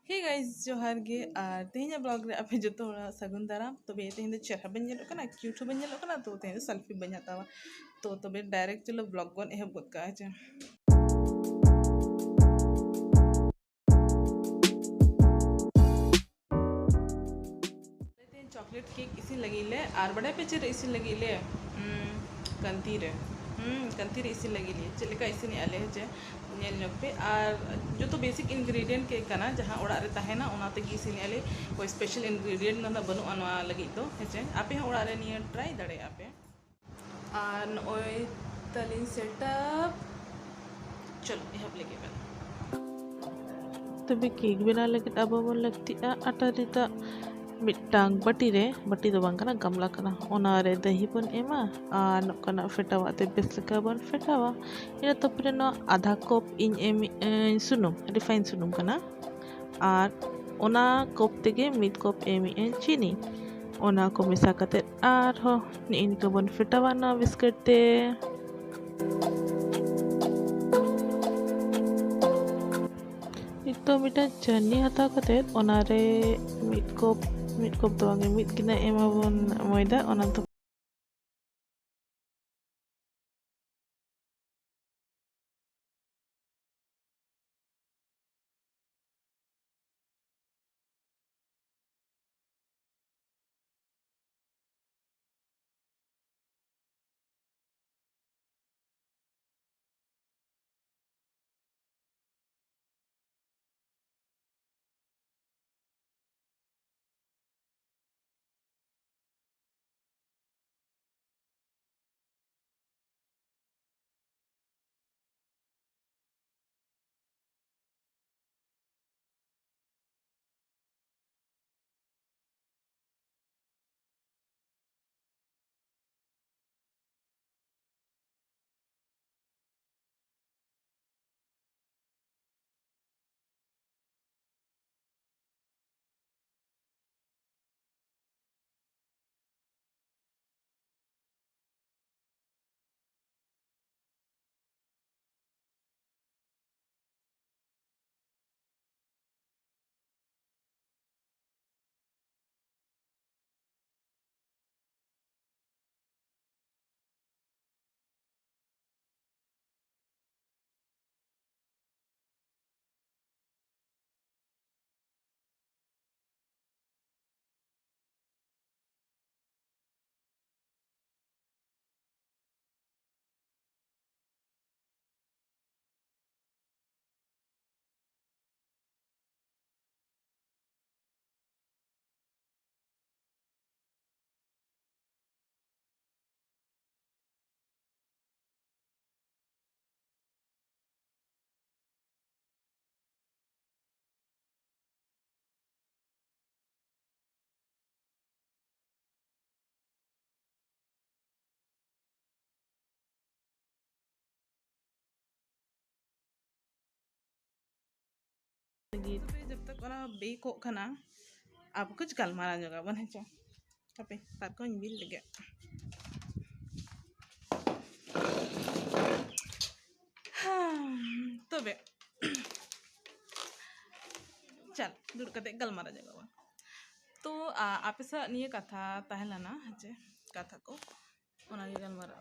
Hey guys जोहार गे और तेहना ब्लॉग रे आपे जो सगुन दाराम तबे तेहन चेहरा बन क्यूट बन तो तेहन सेल्फी बन हतावा तो तबे डायरेक्ट चलो ब्लॉग बन एहब गोद का चे चॉकलेट केक इसी लगी ले और बड़े पे चेर इसी लगी ले कंती रे कंती रे इसी लगी ले चले का इसी नहीं आले है नेल ᱧᱚᱜ पे और जो तो बेसिक इंग्रेडिएंट के कना जहां ओड़ा रे ताहेना ओना ते गी इसी आले कोई स्पेशल इंग्रेडिएंट ना बनु अनवा लगी तो हेचे आपे ओड़ा रे निया ट्राई दड़े आपे और नोय तलिन सेटअप चलो एहब लेके बन तबे केक बना लगे अब बन लगती आटा रिता मिट्टांग बटी रे बटी दो बांग कना गमला कना ओना रे दही बन एमा आ नकना फेटावा ते बेस लका बन फेटावा इना तपरे न आधा कप इन एम सुनुम रिफाइन सुनुम कना और ओना कप तेगे मिड कप एम चीनी ओना को मिसा कते आर हो इनका बन फेटावा ना बिस्किट ते itu मिटा चटनी हता कते ओना रे मिड कप तो आगे मिड किना एमा बन मैदा ओना तो जब तक ओना बेक खाना आप कुछ गलमारा जगह बने चा कपे तार को बिल लगे तबे चल दुड़ कते गलमारा जगह बन तो आपे सा निये कथा तहलना हचे कथा को ओना गे गलमारा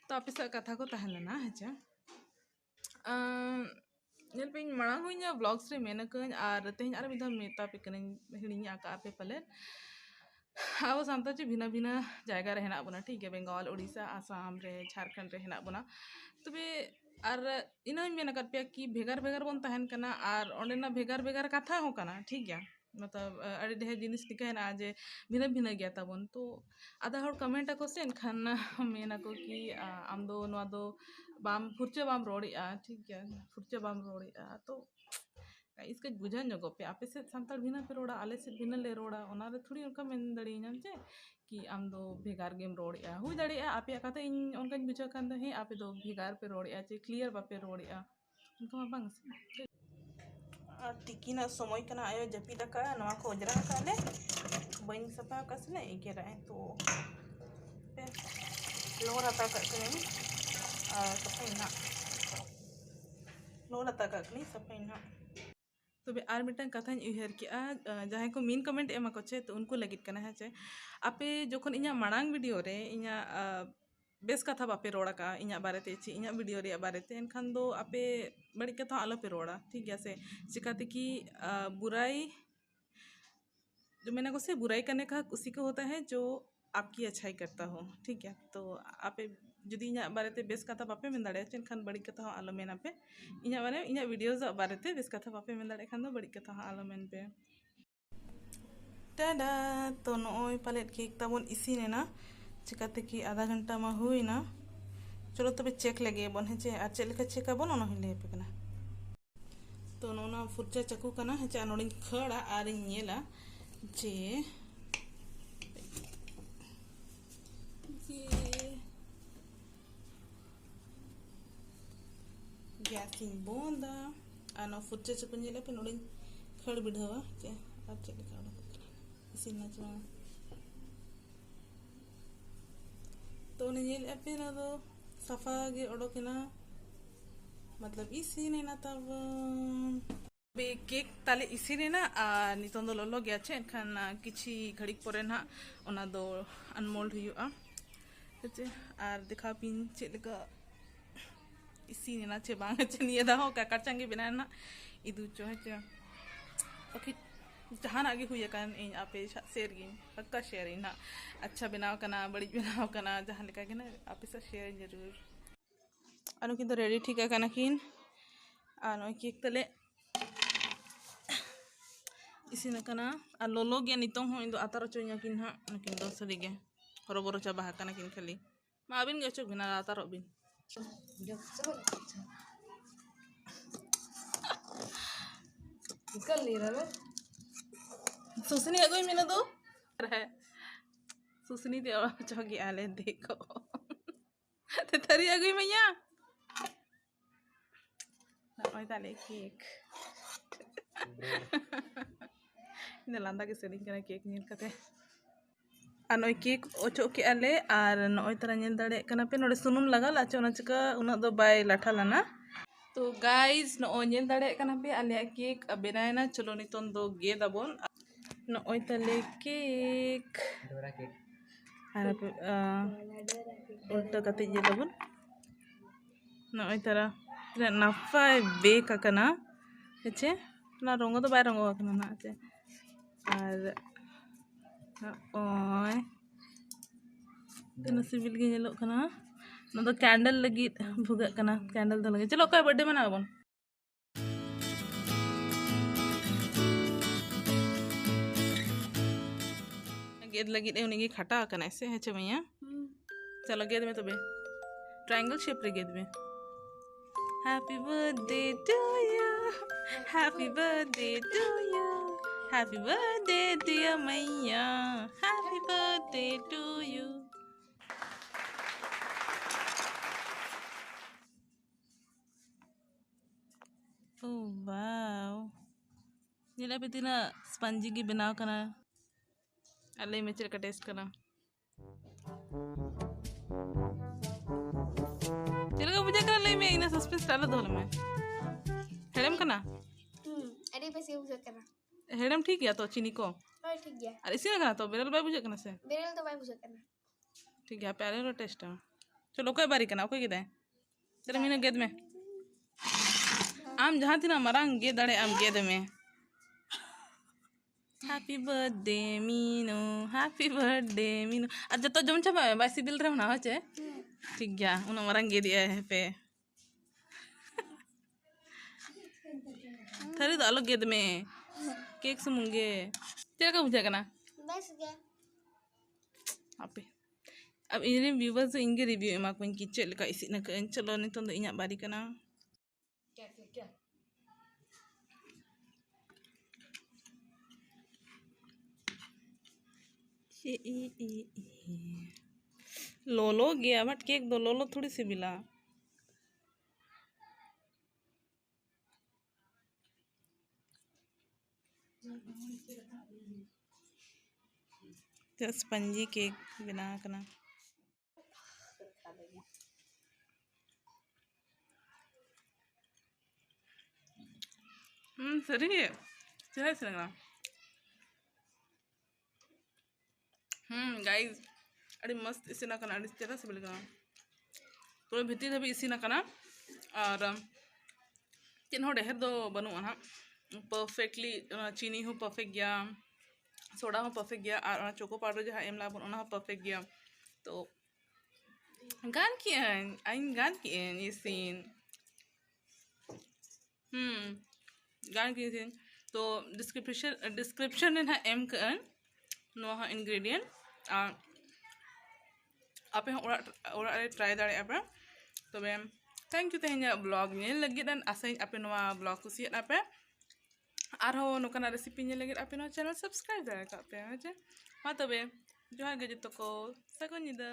तो आपे सा कथा को तहलना हचे नेल पे मांग हुई ब्लॉग्स रे मेनकन और तेहन आर मिधा मेता पे कने हिड़ी आका पे पले अब सानता चे भिना भिना जायगा रे हेना बना ठीक है बेंगल उड़ीसा आसाम रे झारखंड रे हेना बना तबे और इना मेन कर पे कि भेगार भेगार बन तहन कना और ओंडेना भेगार भेगार कथा हो कना ठीक है मतलब अड़ी ढेर जिनिस निकायना जे भिना भिना गया तबन तो आधा हर कमेंट को से खान मेना को कि आम दो नवा दो बाम फुरचा बाम रोड़िया ठीक है फुरचा बाम रोड़िया तो इसका बुझा ᱧᱚᱜᱚᱜ पे आपे से सानताड़ भिना पे रोड़ा आले से भिना ले रोड़ा ओना रे थोड़ी उनका मेन दड़ियां जे कि आम दो भेगार गेम रोड़िया हुई दड़िया आपे कथा इन उनका बुझा कान हे आपे दो भेगार पे रोड़िया चे क्लियर बापे रोड़िया उनका मा बांग टिकिना समय कना आयो जपीदा का नवा को अजरा काले बइन सफा कसले एकेरा तो पे लोरा ता कने सफाई ना लोरा ता कने सफाई ना तबे आर मिटन कथाñ उयहर किया जहां को मीन कमेंट एमा को चे तो उनको लगित कना है चे आपे जोखन इኛ मांग वीडियो रे इኛ बेस कथा बापे रोड़ा का इኛ बारे ते ची इኛ वीडियो रे बारे ते एनखान दो आपे बड़ी कथा आलो पे रोड़ा ठीक है से चिकाते कि बुराई जो मैंने को से बुराई करने का उसी को होता है जो आपकी अच्छाई करता हो ठीक है तो आपे जुदी इኛ बारे ते बेस कथा बापे में दाड़े एनखान बड़ी कथा आलो मेना पे इኛ बारे इኛ वीडियोस बारे ते बेस कथा बापे में दाड़े खान दो बड़ी कथा आलो मेन पे टाडा तो नॉय पालेट केक ताबन इसीने ना चिकाते कि आधा घंटा मा हुई ना चलो तबे चेक लगे बन हेचे आ चेक लेका चेक आबन ओना हिले पे कना तो नोना फुरचा चकू कना हेचे नोडिन खड़ा आर नेला जे गैसिंग बोंदा आनो फुरचा चकू नेला पे नोडिन खड़ बिढ़वा जे आ चेक लेका इसीना चमा तो नेल पे ना दो सफा गे ओडोकेना मतलब इसीने ना तब बे केक ताले इसीने ना नितों दो लोलो गया छे एनखान किछि घड़िक परे ना ओना दो अनमोल्ड हुयुआ हेचे आर दिखा पिन चे लेका इसीने ना चे बांग चे निया दा हो का चांगे बिना ना इदु चो हेचे ओके जहां आगे हुई कान इन आपे शेयर गिन पक्का शेयर इना अच्छा बनाव कना बड़ी बनाव कना जहां लेका के ना आपे से शेयर जरूर अनु किन तो रेडी ठीक है कना किन अनु केक तले इसी न कना आ लोलो गे नितो हो इन दो आतार चोnya किन हा किन दो सरी गे हरोबरो चाबा कना किन खाली मा आबिन गे चो बिना आतार बिन कर ले रहा है सुसनी अगोई मिना दो है सुसनी दे चोगी आले देखो ते थरी अगोई मैया ना ओय ताले केक इन लांदा के सेटिंग कना केक नील कते अनोय केक ओचो के आले आर नोय तरा नेल दाड़े कना पे नोडे सुनुम लगा लाचे ओना चिका उना दो बाय लाठा लाना तो गाइस नो नेल दाड़े कना पे आले केक बेनायना चलो नितों दो गे दाबोन नोय तले केक डोरा केक आर पे उल्टा कते जे दाबोन नोय तरा नाफाय बेक कना हेचे ना रंगो तो बाय रंगो कना ना हेचे आर ओय तना सिविल गे नेलो कना ना दो कैंडल लगी भुगा कना कैंडल दो लगे चलो काय बर्थडे मनाबोन गेद लगी ए उनी खटा कना ऐसे हेचे मैया चलो गेद में तबे ट्रायंगल शेप रे गेद में happy birthday to you happy birthday to you happy birthday dear मैया happy birthday to you oh wow नीला पे तीना स्पंजी की बनाव कना अल्ले में चल का टेस्ट कना चल का बुझा कना ले में इना सस्पेंस डाल दो में हेडम कना अरे बस ये बुझा करना हेडम ठीक है तो चीनी को और ठीक है अरे इसी ना कना तो बेरल बाय बुझा कना से बेरल तो भाई बुझा करना ठीक है पहले रो टेस्ट चलो कोई बारी कना कोई गिदा तेरे मीना गेद में आम जहां तीना मरांग गे दाड़े आम गेद में happy birthday Meenu happy birthday Meenu आज जतो जम चाबा बाय सिबिल रे होना होचे ठीक गया उन मरांग गे दिया है पे थरी तो अलग गेद में केक सुमुंगे तेरा का बुझा कना बस गया आपे अब इने व्यूवर्स इंगे रिव्यू एमा को इनकी चेल का इसी न कन चलो नितों दो इना बारी कना क्या लोलो गया बट केक दो लोलो थोड़ी सी बिला स्पंजी केक बना करना सरी चेहरा से लगा गाइस अड़ी मस्त इसीना कना अड़ी चेहरा से लगा पूरा भितर धाबी इसीना कना और तीन हो ढेर दो बनू ना परफेक्टली चीनी हो परफेक्ट गया सोडा हो परफेक्ट गया और चोको पाउडर जहाँ एम लाबन हो परफेक्ट गया तो गान किए गान किए इसीन गान किए सीन तो डिस्क्रिप्शन में ना एम कर नो इंग्रेडिएंट और आपे ओरा ट्राई दाड़े आपे तो थैंक यू तेहना ब्लॉग ने लगी आशा आपे ब्लॉग कुछ पे और नोकाना रेसिपी ने लगे आपे चैनल सब्सक्राइब दाड़े पे हाँ तब जोहार गे जतो को सगुन निदा।